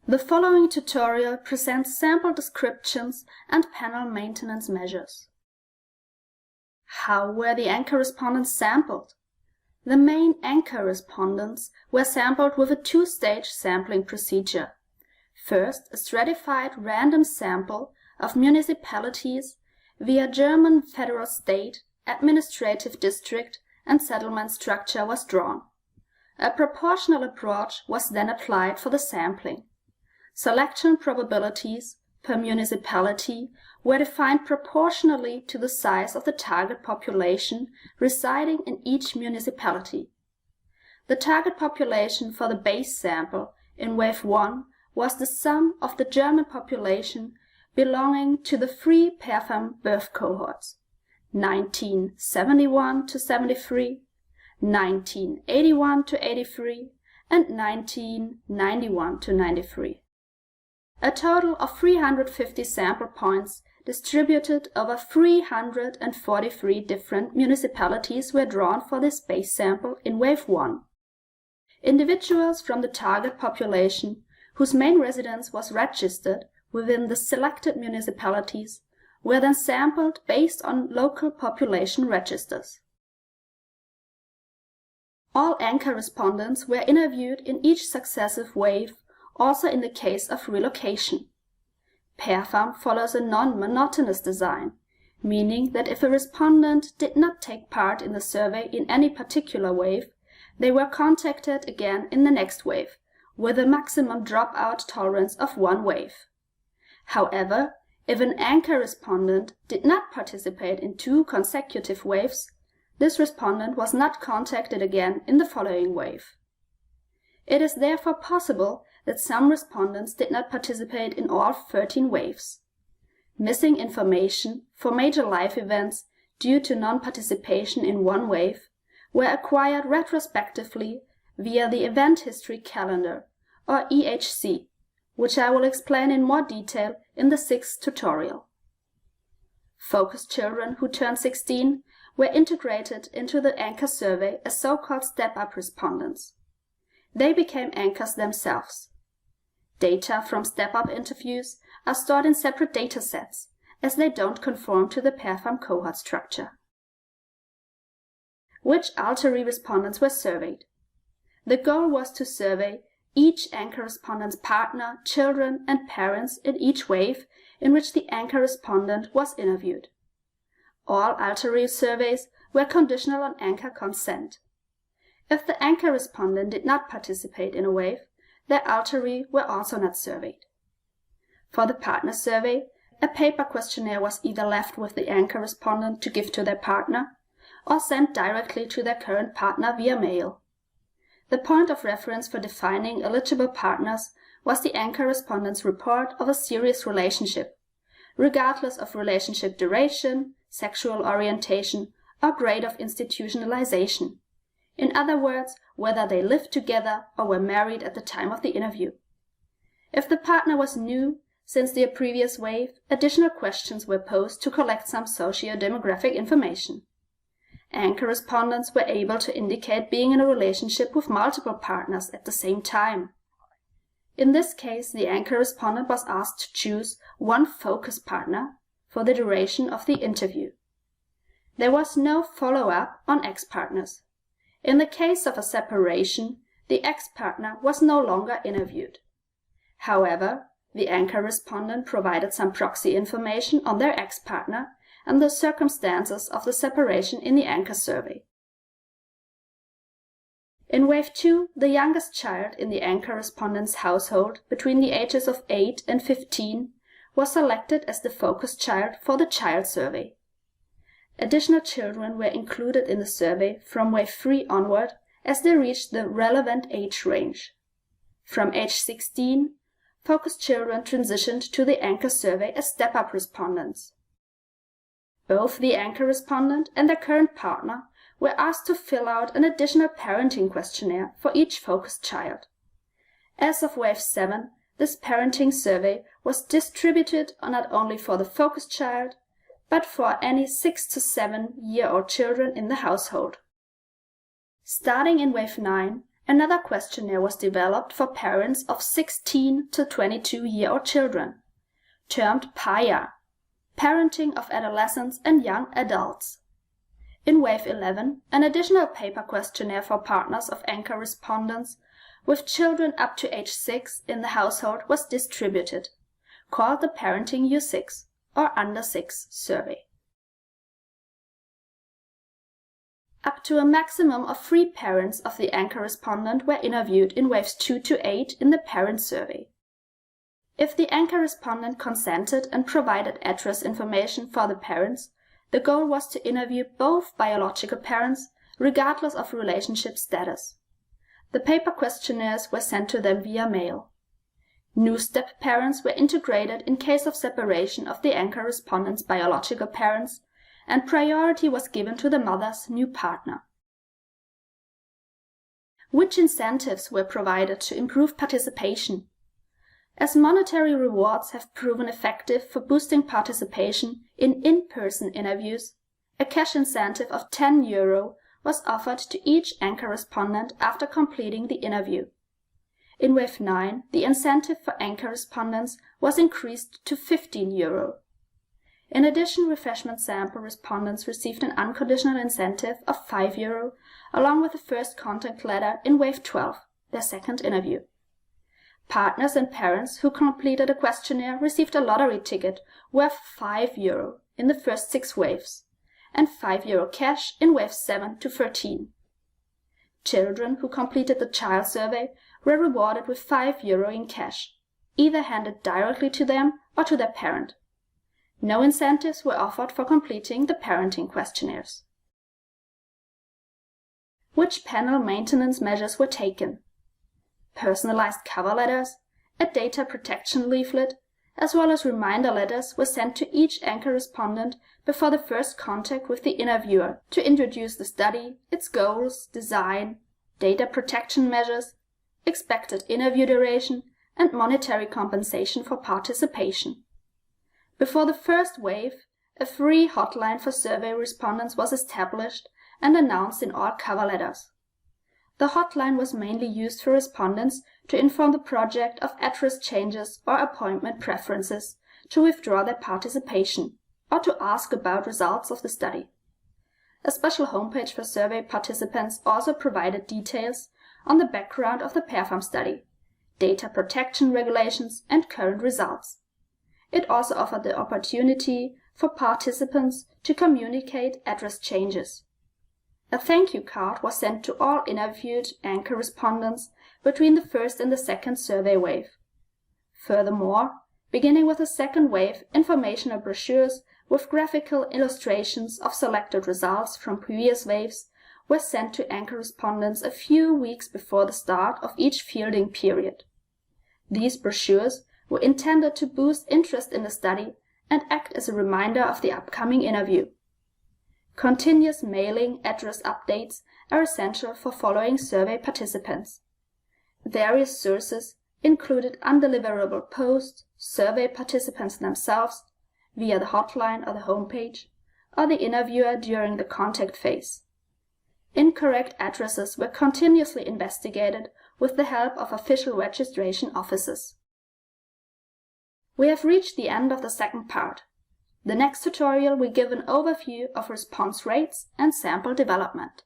The following tutorial presents sample descriptions and panel maintenance measures. How were the anchor respondents sampled? The main anchor respondents were sampled with a two-stage sampling procedure. First, a stratified random sample of municipalities via German federal state, administrative district, and settlement structure was drawn. A proportional approach was then applied for the sampling. Selection probabilities per municipality were defined proportionally to the size of the target population residing in each municipality. The target population for the base sample in Wave 1 was the sum of the German population belonging to the three pairfam birth cohorts, 1971 to 73, 1981 to 83, and 1991 to 93. A total of 350 sample points distributed over 343 different municipalities were drawn for this base sample in Wave 1. Individuals from the target population whose main residence was registered within the selected municipalities were then sampled based on local population registers. All anchor respondents were interviewed in each successive wave, also in the case of relocation. Pairfam follows a non-monotonous design, meaning that if a respondent did not take part in the survey in any particular wave, they were contacted again in the next wave, with a maximum dropout tolerance of one wave. However, if an anchor respondent did not participate in 2 consecutive waves, this respondent was not contacted again in the following wave. It is therefore possible that some respondents did not participate in all 13 waves. Missing information for major life events due to non-participation in one wave were acquired retrospectively via the Event History Calendar, or EHC, which I will explain in more detail in the 6th tutorial. Focus children who turned 16 were integrated into the anchor survey as so-called step-up respondents. They became anchors themselves. Data from step-up interviews are stored in separate datasets, as they don't conform to the pairfam cohort structure. Which alteri respondents were surveyed? The goal was to survey each anchor respondent's partner, children, and parents in each wave in which the anchor respondent was interviewed. All alteri surveys were conditional on anchor consent. If the anchor respondent did not participate in a wave, their alteri were also not surveyed. For the partner survey, a paper questionnaire was either left with the anchor respondent to give to their partner, or sent directly to their current partner via mail. The point of reference for defining eligible partners was the anchor respondent's report of a serious relationship, regardless of relationship duration, sexual orientation, or grade of institutionalization. In other words, whether they lived together or were married at the time of the interview. If the partner was new since the previous wave, additional questions were posed to collect some socio-demographic information. Anchor respondents were able to indicate being in a relationship with multiple partners at the same time. In this case, the anchor respondent was asked to choose one focus partner for the duration of the interview. There was no follow-up on ex-partners. In the case of a separation, the ex-partner was no longer interviewed. However, the anchor respondent provided some proxy information on their ex-partner and the circumstances of the separation in the anchor survey. In Wave 2, the youngest child in the anchor respondent's household between the ages of 8 and 15 was selected as the focus child for the child survey. Additional children were included in the survey from Wave 3 onward as they reached the relevant age range. From age 16, focus children transitioned to the anchor survey as step-up respondents. Both the anchor respondent and their current partner were asked to fill out an additional parenting questionnaire for each focus child. As of Wave 7, this parenting survey was distributed not only for the focus child, but for any 6 to 7-year-old children in the household. Starting in Wave 9, Another questionnaire was developed for parents of 16 to 22-year-old children, termed PAIA, Parenting of Adolescents and Young Adults. In Wave 11, an additional paper questionnaire for partners of anchor respondents with children up to age 6 in the household was distributed, called the Parenting U6 or Under 6 survey. Up to a maximum of 3 parents of the anchor respondent were interviewed in Waves 2 to 8 in the parent survey. If the anchor respondent consented and provided address information for the parents, the goal was to interview both biological parents, regardless of relationship status. The paper questionnaires were sent to them via mail. New step parents were integrated in case of separation of the anchor respondent's biological parents, and priority was given to the mother's new partner. Which incentives were provided to improve participation? As monetary rewards have proven effective for boosting participation in in-person interviews, a cash incentive of €10 was offered to each anchor respondent after completing the interview. In Wave 9, the incentive for anchor respondents was increased to €15. In addition, refreshment sample respondents received an unconditional incentive of €5 along with the first contact letter in Wave 12, their second interview. Partners and parents who completed a questionnaire received a lottery ticket worth €5 in the first 6 waves, and €5 cash in Waves 7 to 13. Children who completed the child survey were rewarded with €5 in cash, either handed directly to them or to their parent. No incentives were offered for completing the parenting questionnaires. Which panel maintenance measures were taken? Personalized cover letters, a data protection leaflet, as well as reminder letters were sent to each anchor respondent before the first contact with the interviewer to introduce the study, its goals, design, data protection measures, expected interview duration, and monetary compensation for participation. Before the first wave, a free hotline for survey respondents was established and announced in all cover letters. The hotline was mainly used for respondents to inform the project of address changes or appointment preferences, to withdraw their participation, or to ask about results of the study. A special homepage for survey participants also provided details on the background of the pairfam study, data protection regulations, and current results. It also offered the opportunity for participants to communicate address changes. A thank you card was sent to all interviewed anchor respondents between the first and the second survey wave. Furthermore, beginning with the second wave, informational brochures with graphical illustrations of selected results from previous waves were sent to anchor respondents a few weeks before the start of each fielding period. These brochures were intended to boost interest in the study and act as a reminder of the upcoming interview. Continuous mailing address updates are essential for following survey participants. Various sources included undeliverable posts, survey participants themselves, via the hotline or the homepage, or the interviewer during the contact phase. Incorrect addresses were continuously investigated with the help of official registration offices. We have reached the end of the second part. The next tutorial will give an overview of response rates and sample development.